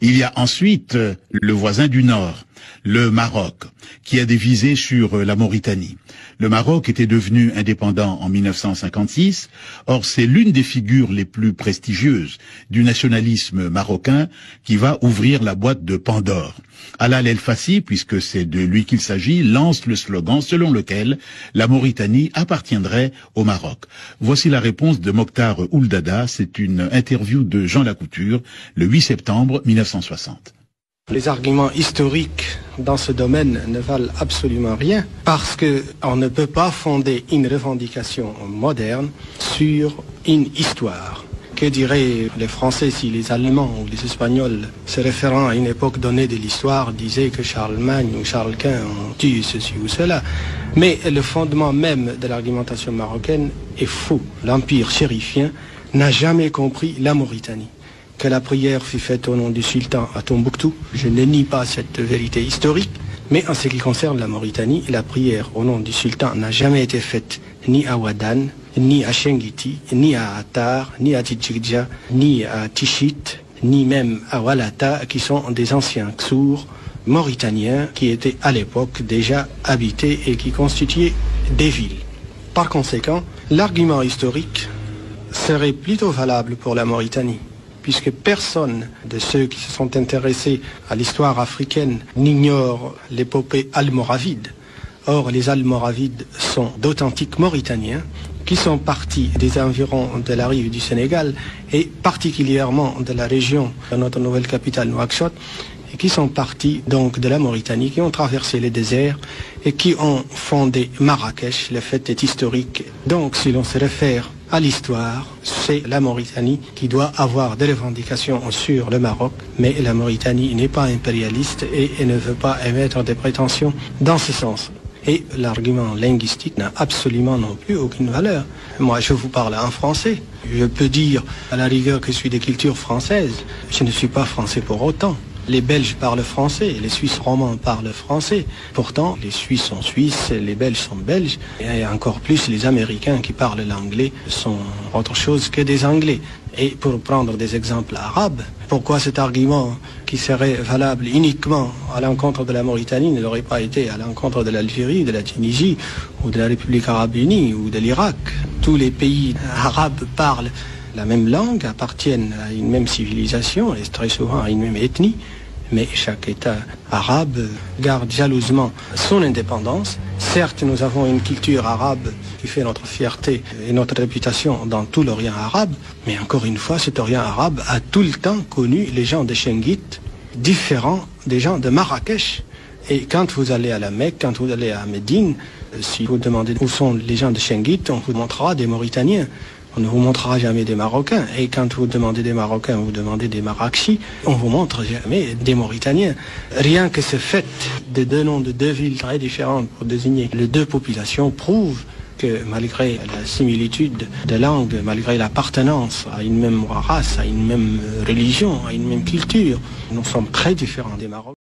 Il y a ensuite le voisin du Nord, le Maroc, qui a des visées sur la Mauritanie. Le Maroc était devenu indépendant en 1956. Or, c'est l'une des figures les plus prestigieuses du nationalisme marocain qui va ouvrir la boîte de Pandore. Alal El Fassi, puisque c'est de lui qu'il s'agit, lance le slogan selon lequel la Mauritanie appartiendrait au Maroc. Voici la réponse de Mokhtar Ould Daddah. C'est une interview de Jean Lacouture le 8 septembre 1960. Les arguments historiques dans ce domaine ne valent absolument rien parce qu'on ne peut pas fonder une revendication moderne sur une histoire. Que diraient les Français si les Allemands ou les Espagnols, se référant à une époque donnée de l'histoire, disaient que Charlemagne ou Charles Quint ont tué ceci ou cela? Mais le fondement même de l'argumentation marocaine est faux. L'empire chérifien n'a jamais compris la Mauritanie. Que la prière fut faite au nom du sultan à Tombouctou, je ne nie pas cette vérité historique, mais en ce qui concerne la Mauritanie, la prière au nom du sultan n'a jamais été faite ni à Ouadane, ni à Chenguiti, ni à Attar, ni à Tidjikja, ni à Tichit, ni même à Walata, qui sont des anciens Ksour mauritaniens qui étaient à l'époque déjà habités et qui constituaient des villes. Par conséquent, l'argument historique serait plutôt valable pour la Mauritanie, puisque personne de ceux qui se sont intéressés à l'histoire africaine n'ignore l'épopée almoravide. Or, les Almoravides sont d'authentiques Mauritaniens qui sont partis des environs de la rive du Sénégal et particulièrement de la région de notre nouvelle capitale Nouakchott, et qui sont partis donc de la Mauritanie, qui ont traversé les déserts et qui ont fondé Marrakech. Le fait est historique. Donc, si l'on se réfère à l'histoire, c'est la Mauritanie qui doit avoir des revendications sur le Maroc, mais la Mauritanie n'est pas impérialiste et ne veut pas émettre des prétentions dans ce sens. Et l'argument linguistique n'a absolument non plus aucune valeur. Moi, je vous parle en français. Je peux dire à la rigueur que je suis de culture française. Je ne suis pas français pour autant. Les Belges parlent français, les Suisses romands parlent français. Pourtant, les Suisses sont Suisses, les Belges sont Belges. Et encore plus, les Américains qui parlent l'anglais sont autre chose que des Anglais. Et pour prendre des exemples arabes, pourquoi cet argument qui serait valable uniquement à l'encontre de la Mauritanie ne l'aurait pas été à l'encontre de l'Algérie, de la Tunisie, ou de la République arabe unie, ou de l'Irak? Tous les pays arabes parlent la même langue, appartiennent à une même civilisation et très souvent à une même ethnie, mais chaque État arabe garde jalousement son indépendance. Certes, nous avons une culture arabe qui fait notre fierté et notre réputation dans tout l'Orient arabe, mais encore une fois, cet Orient arabe a tout le temps connu les gens de Chenguit, différents des gens de Marrakech. Et quand vous allez à la Mecque, quand vous allez à Médine, si vous demandez où sont les gens de Chenguit, on vous montrera des Mauritaniens. On ne vous montrera jamais des Marocains. Et quand vous demandez des Marocains, vous demandez des Marrakchi, on vous montre jamais des Mauritaniens. Rien que ce fait de deux noms de deux villes très différentes pour désigner les deux populations prouve que malgré la similitude de langue, malgré l'appartenance à une même race, à une même religion, à une même culture, nous sommes très différents des Marocains.